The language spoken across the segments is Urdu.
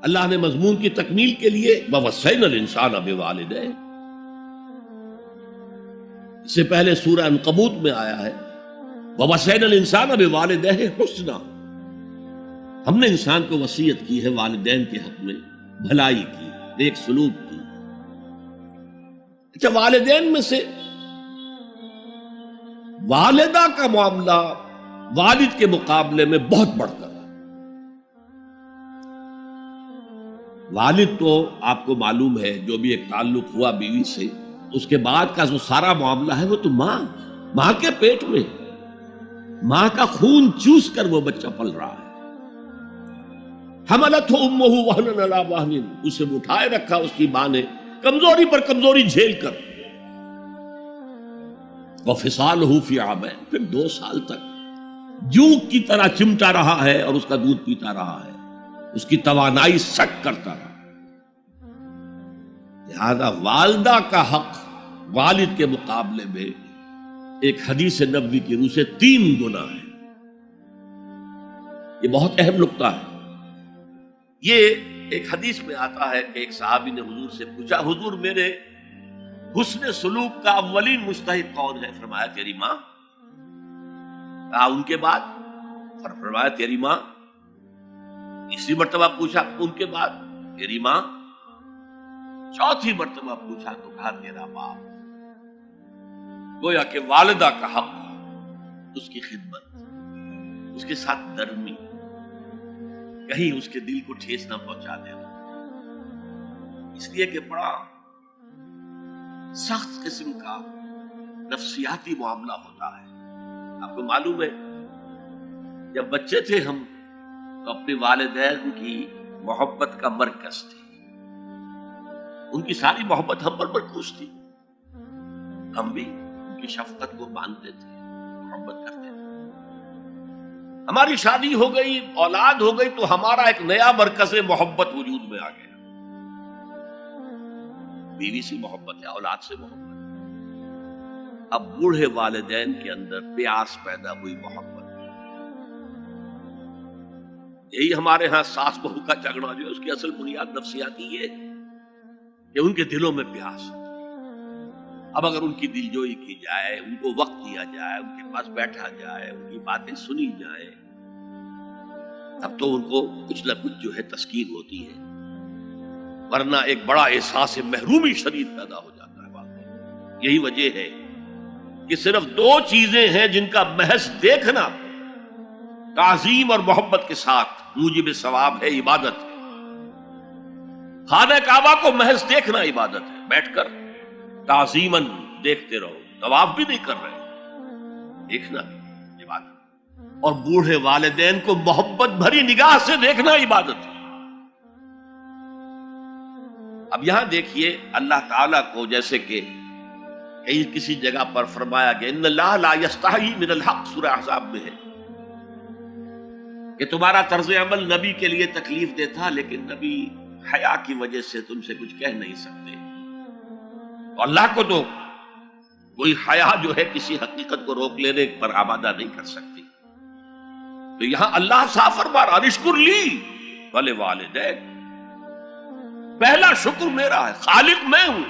اللہ نے مضمون کی تکمیل کے لیے وَوَصَّيْنَا الْإِنسَانَ بِوَالِدَيْهِ، اس سے پہلے سورہ عنکبوت میں آیا ہے وَوَصَّيْنَا الْإِنسَانَ بِوَالِدَيْهِ حُسْنًا، ہم نے انسان کو وصیت کی ہے والدین کے حق میں بھلائی کی، ایک سلوک کی۔ اچھا، والدین میں سے والدہ کا معاملہ والد کے مقابلے میں بہت بڑھ کر ہے۔ والد تو آپ کو معلوم ہے جو بھی ایک تعلق ہوا بیوی سے، اس کے بعد کا جو سارا معاملہ ہے وہ تو ماں کے پیٹ میں، ماں کا خون چوس کر وہ بچہ پل رہا ہے۔ حملتہ امہ وہنا علی وہن، اسے اٹھائے رکھا اس کی ماں نے کمزوری پر کمزوری جھیل کر، وفصالہ فی عامین، پھر 2 سال تک جوک کی طرح چمٹا رہا ہے اور اس کا دودھ پیتا رہا ہے، اس کی توانائی سک کرتا رہا۔ لہذا والدہ کا حق والد کے مقابلے میں ایک حدیث نبوی کی روح سے 3 گنا ہے۔ یہ بہت اہم نقطہ ہے۔ یہ ایک حدیث میں آتا ہے کہ ایک صحابی نے حضور سے پوچھا، حضور میرے حسن سلوک کا اولین مستحق کون ہے؟ فرمایا تیری ماں۔ کہا ان کے بعد؟ فرمایا تیری ماں۔ تیسری مرتبہ پوچھا، ان کے بعد؟ تیری ماں۔ چوتھی مرتبہ پوچھا تو کہا تیرا باپ۔ گویا کہ والدہ کا حق، اس کی خدمت، اس کے ساتھ نرمی، کہیں اس کے دل کو ٹھیس نہ پہنچا دینا، اس لیے کہ بڑا سخت قسم کا نفسیاتی معاملہ ہوتا ہے۔ آپ کو معلوم ہے جب بچے تھے ہم تو اپنے والدین کی محبت کا مرکز تھے، ان کی ساری محبت ہم پر مرکوز تھی، ہم بھی ان کی شفقت کو مانتے تھے، محبت کرتے تھے۔ ہماری شادی ہو گئی، اولاد ہو گئی تو ہمارا ایک نیا مرکز محبت وجود میں آ گیا، بیوی سے محبت ہے، اولاد سے محبت ہے۔ اب بوڑھے والدین کے اندر پیاس پیدا ہوئی محبت، یہی ہمارے ہاں ساس بہو کا جھگڑا جو ہے اس کی اصل بنیاد نفسیاتی ہے کہ ان کے دلوں میں پیاس ہے۔ اب اگر ان کی دلجوئی کی جائے، ان کو وقت دیا جائے، ان کے پاس بیٹھا جائے، ان کی باتیں سنی جائیں، تب تو ان کو کچھ نہ کچھ جو ہے تسکین ہوتی ہے، ورنہ ایک بڑا احساس محرومی شدید پیدا ہو جاتا ہے۔ یہی وجہ ہے کہ صرف 2 چیزیں ہیں جن کا محض دیکھنا تعظیم اور محبت کے ساتھ موجب ثواب ہے، عبادت ہے۔ خانہ کعبہ کو محض دیکھنا عبادت ہے، بیٹھ کر تعظیماً دیکھتے رہو، طواف بھی نہیں کر رہے، دیکھنا بھی عبادت، اور بوڑھے والدین کو محبت بھری نگاہ سے دیکھنا عبادت ہے۔ اب یہاں دیکھیے اللہ تعالیٰ کو جیسے کہ کہیں کسی جگہ پر فرمایا گیا ان اللہ لا یستحی من الحق، سورہ احزاب میں ہے کہ تمہارا طرز عمل نبی کے لیے تکلیف دہ تھا، لیکن نبی حیا کی وجہ سے تم سے کچھ کہہ نہیں سکتے۔ تو اللہ کو تو کوئی حیا جو ہے کسی حقیقت کو روک لینے پر آمادہ نہیں کر سکتی۔ تو یہاں اللہ صاف فرما رہا اشکر لی ولوالدیک، پہلا شکر میرا ہے، خالق میں ہوں،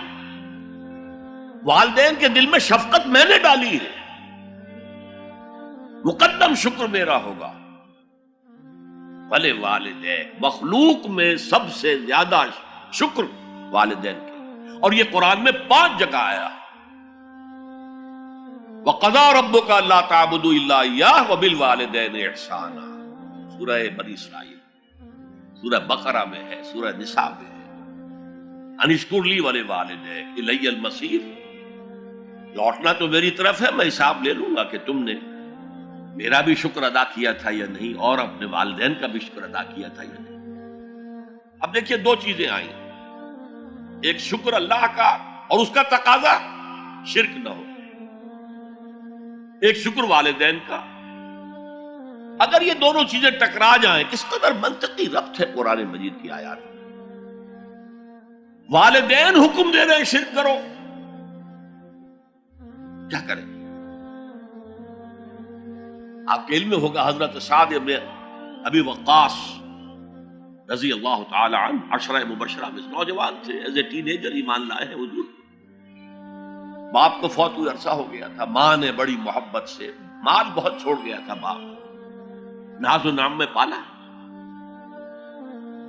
والدین کے دل میں شفقت میں نے ڈالی ہے، مقدم شکر میرا ہوگا۔ ولوالدیک، مخلوق میں سب سے زیادہ شکر والدین کے، اور یہ قرآن میں 5 جگہ آیا۔ وَقَضَىٰ رَبُّكَ أَلَّا تَعْبُدُوا إِلَّا إِيَّاهُ وَبِالْوَالِدَيْنِ إِحْسَانًا، سورہ بنی اسرائیل، سورہ بقرہ میں ہے، سورہ نساء میں ہے۔ ان اشکر لی ولوالدیک الی المصیر، لوٹنا تو میری طرف ہے، میں حساب لے لوں گا کہ تم نے میرا بھی شکر ادا کیا تھا یا نہیں، اور اپنے والدین کا بھی شکر ادا کیا تھا یا نہیں۔ اب دیکھیے 2 چیزیں آئیں، ایک شکر اللہ کا اور اس کا تقاضا شرک نہ ہو، ایک شکر والدین کا۔ اگر یہ دونوں چیزیں ٹکرا جائیں، کس قدر منطقی ربط ہے قرآن مجید کی آیات میں۔ والدین حکم دے رہے ہیں شرک کرو، کیا کریں؟ آپ کے علم میں ہوگا حضرت سعد ابن ابی وقاص رضی اللہ تعالی عنہ عشرہ مبشرہ میں نوجوان تھے، ایز اے ٹین ایجر ایمان لائے ہیں حضور۔ باپ کو فوت ہوئے عرصہ ہو گیا تھا، ماں نے بڑی محبت سے، مال بہت چھوڑ گیا تھا باپ، ناز و نام میں پالا۔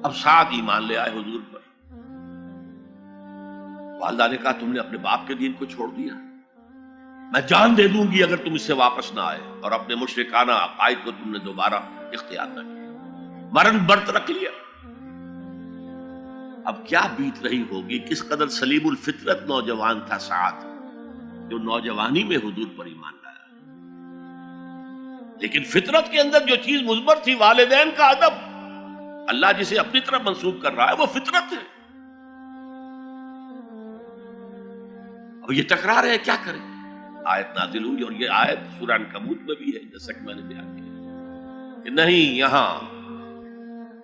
اب سعد ایمان لے آئے حضور پر۔ والدہ نے کہا تم نے اپنے باپ کے دین کو چھوڑ دیا، میں جان دے دوں گی اگر تم اس سے واپس نہ آئے، اور اپنے مشرکانہ عقائد کو تم نے دوبارہ اختیار نہ کیا، مرن برت رکھ لیا۔ اب کیا بیت رہی ہوگی، کس قدر سلیم الفطرت نوجوان تھا سعد، جو نوجوانی میں حضور پر ایمان لایا۔ لیکن فطرت کے اندر جو چیز مثبت تھی، والدین کا ادب، اللہ جسے اپنی طرف منسوب کر رہا ہے وہ فطرت ہے۔ اب یہ ٹکرا رہے ہیں، کیا کریں؟ آیت نازل ہوئی، اور یہ آیت سورہ عنکبوت میں بھی ہے، جیسا کہ میں نے بیان کیا کہ نہیں، یہاں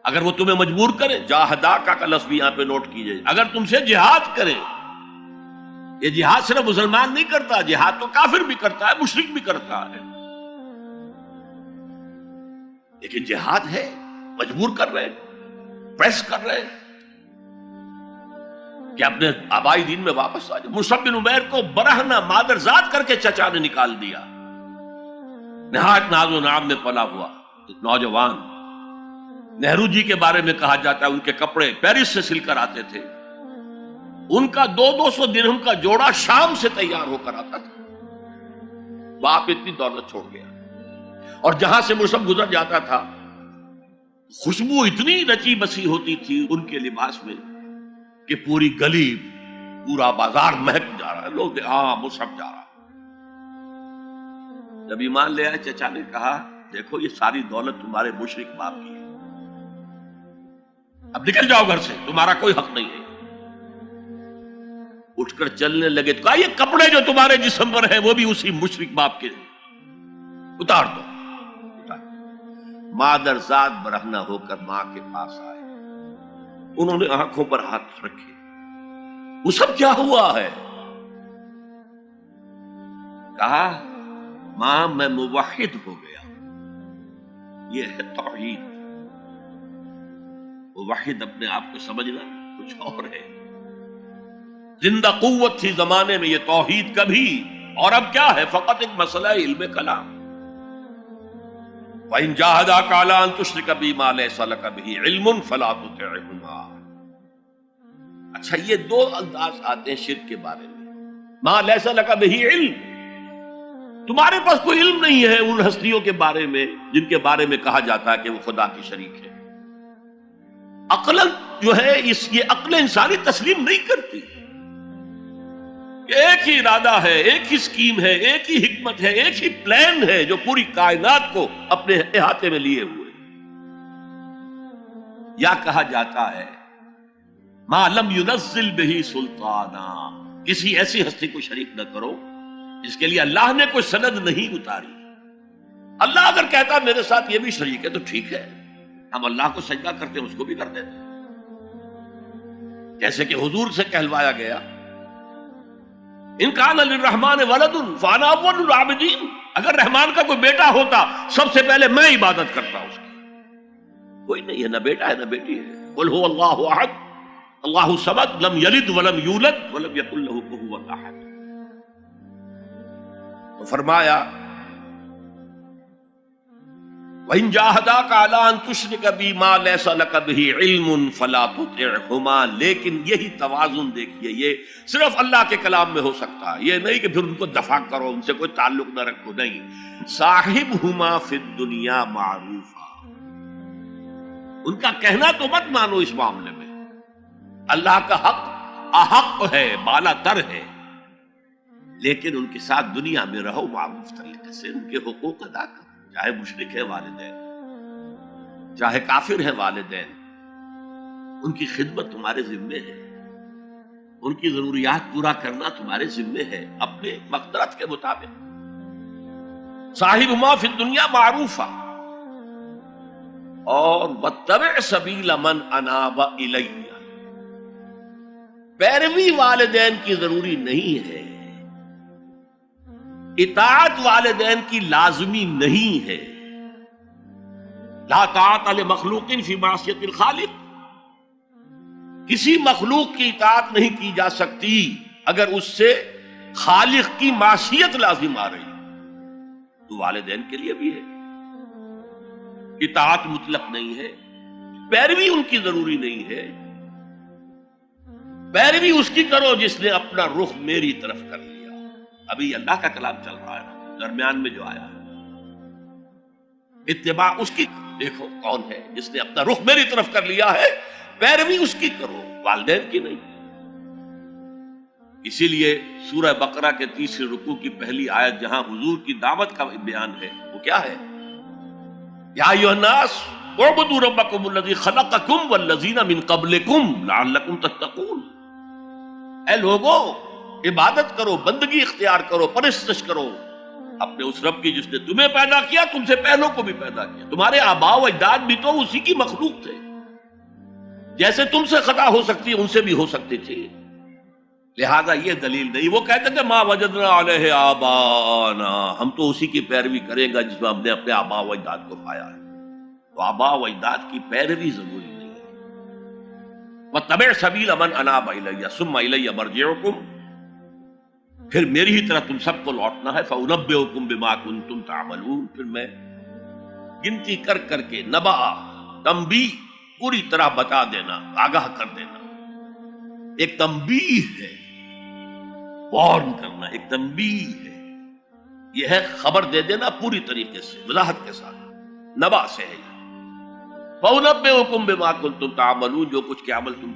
اگر وہ تمہیں مجبور کریں، جاہداکا کا لفظ بھی یہاں پہ نوٹ کیجئے، اگر تم سے جہاد کریں، یہ جہاد صرف مسلمان نہیں کرتا، جہاد تو کافر بھی کرتا ہے، مشرک بھی کرتا ہے، لیکن جہاد ہے، مجبور کر رہے ہیں، پریس کر رہے ہیں کہ اپنے آبائی دین میں واپس آ جائے۔ مصعب بن عمیر کو برہنہ مادرزاد کر کے چچا نے نکال دیا، نہایت ناز و نام میں پلا ہوا ایک نوجوان۔ نہرو جی کے بارے میں کہا جاتا ہے ان کے کپڑے پیرس سے سل کر آتے تھے، ان کا 200 درہم کا جوڑا شام سے تیار ہو کر آتا تھا۔ باپ اتنی دولت چھوڑ گیا، اور جہاں سے مصعب گزر جاتا تھا خوشبو اتنی رچی بسی ہوتی تھی ان کے لباس میں کہ پوری گلی، پورا بازار مہک جا رہا ہے، لوگ ہاں مصعب جا رہا۔ جب ایمان لے آئے، چچا نے کہا دیکھو یہ ساری دولت تمہارے مشرک باپ کی ہے، اب نکل جاؤ گھر سے، تمہارا کوئی حق نہیں ہے۔ اٹھ کر چلنے لگے تو کہا یہ کپڑے جو تمہارے جسم پر ہیں وہ بھی اسی مشرک باپ کے، اتار دو۔ مادرزاد برہنہ ہو کر ماں کے پاس آئے، انہوں نے آنکھوں پر ہاتھ رکھے، وہ سب کیا ہوا ہے؟ کہا ماں میں موحد ہو گیا، یہ ہے توحید۔ موحد اپنے آپ کو سمجھنا کچھ اور ہے، زندہ قوت تھی زمانے میں یہ توحید کبھی، اور اب کیا ہے؟ فقط ایک مسئلہ علم کلام۔ وَإِن جَاهَدَاكَ عَلَىٰ أَن تُشْرِكَ بِي مَا لَيْسَ لَكَ بِهِ عِلْمٌ فَلَا تُطِعْهُمَا۔ اچھا یہ دو انداز آتے ہیں شرک کے بارے میں، مَا لَيْسَ لَكَ بِهِ علم، تمہارے پاس کوئی علم نہیں ہے ان ہستیوں کے بارے میں جن کے بارے میں کہا جاتا ہے کہ وہ خدا کی شریک ہے۔ عقل جو ہے یہ عقل انسانی تسلیم نہیں کرتی، ایک ہی ارادہ ہے، ایک ہی سکیم ہے، ایک ہی حکمت ہے، ایک ہی پلان ہے جو پوری کائنات کو اپنے احاطے میں لیے ہوئے۔ یا کہا جاتا ہے ما لم ينزل به سلطانا، کسی ایسی ہستی کو شریک نہ کرو جس کے لیے اللہ نے کوئی سند نہیں اتاری۔ اللہ اگر کہتا میرے ساتھ یہ بھی شریک ہے تو ٹھیک ہے، ہم اللہ کو سجدہ کرتے ہیں، اس کو بھی کر دیتے ہیں، جیسے کہ حضور سے کہلوایا گیا ان کان للرحمن ولد فانا اول العابدین، اگر رحمان کا کوئی بیٹا ہوتا سب سے پہلے میں عبادت کرتا اس کی۔ کوئی نہیں ہے، نہ بیٹا ہے نہ بیٹی ہے۔ قل هو اللہ احد اللہ الصمد لم یلد ولم یولد ولم یکن له کفوا احد۔ تو فرمایا وَإِن جَاهَدَاكَ عَلَىٰ أَن تُشْرِكَ بِي مَا لَيْسَ لَكَ بِهِ عِلْمٌ فَلَا تُطِعْهُمَا۔ لیکن یہی توازن دیکھیے، یہ صرف اللہ کے کلام میں ہو سکتا ہے، یہ نہیں کہ پھر ان کو دفاع کرو، ان سے کوئی تعلق نہ رکھو، نہیں۔ صاحبهما فی الدنیا معروفا، ان کا کہنا تو مت مانو اس معاملے میں، اللہ کا حق احق ہے، بالا تر ہے، لیکن ان کے ساتھ دنیا میں رہو معروف طریقے سے، ان کے حقوق ادا کرو، چاہے مشرک ہے والدین، چاہے کافر ہے والدین، ان کی خدمت تمہارے ذمے ہے، ان کی ضروریات پورا کرنا تمہارے ذمے ہے اپنے مقدرت کے مطابق۔ صاحبہما فی الدنیا معروفا، اور واتبع سبیل من اناب الی، پیروی والدین کی ضروری نہیں ہے، اطاعت والدین کی لازمی نہیں ہے۔ لا طاعت لمخلوق فی معصیت الخالق، کسی مخلوق کی اطاعت نہیں کی جا سکتی اگر اس سے خالق کی معصیت لازم آ رہی، تو والدین کے لیے بھی ہے، اطاعت مطلق نہیں ہے، پیروی ان کی ضروری نہیں ہے، پیروی اس کی کرو جس نے اپنا رخ میری طرف کر لیا۔ ابھی اللہ کا کلام چل رہا ہے، درمیان میں جو آیا ہے، اتباع اس کی، دیکھو کون ہے جس نے اپنا رخ میری طرف کر لیا ہے، پیروی اس کی کرو، والدین کی نہیں۔ اسی لیے سورہ بقرہ کے تیسرے رکوع کی پہلی آیت جہاں حضور کی دعوت کا بیان ہے، وہ کیا ہے؟ یا ایھا الناس اعبدوا ربکم الذی خلقکم والذین من قبلکم لعلکم تتقون۔ اے لوگو، عبادت کرو، بندگی اختیار کرو، پرستش کرو اپنے اس رب کی جس نے تمہیں پیدا کیا، تم سے پہلوں کو بھی پیدا کیا۔ تمہارے آباء و اجداد بھی تو اسی کی مخلوق تھے، جیسے تم سے خطا ہو سکتی ان سے بھی ہو سکتی تھی، لہذا یہ دلیل نہیں۔ وہ کہتے کہ ما وجدنا علیہ آباءنا، ہم تو اسی کی پیروی کریں گا جس میں ہم نے اپنے آباء و اجداد کو پایا ہے۔ تو آباء و اجداد کی پیروی ضروری نہیں ہے۔ واتبع سبیل من اناب الی ثم الی مرجعکم، پھر میری ہی طرح تم سب کو لوٹنا ہے۔ فانبئکم بما کنتم تعملون، پھر میں گنتی کر کر کے نبا، تنبیہ، پوری طرح بتا دینا، آگاہ کر دینا۔ ایک تنبیہ ہے، وارن کرنا، ایک تنبیہ ہے، یہ ہے خبر دے دینا پوری طریقے سے، وضاحت کے ساتھ، نبا سے ہے۔ فَأُنَبِّئُكُم بِمَا كُنتُمْ تَعْمَلُونَ، جو کچھ کے عمل تم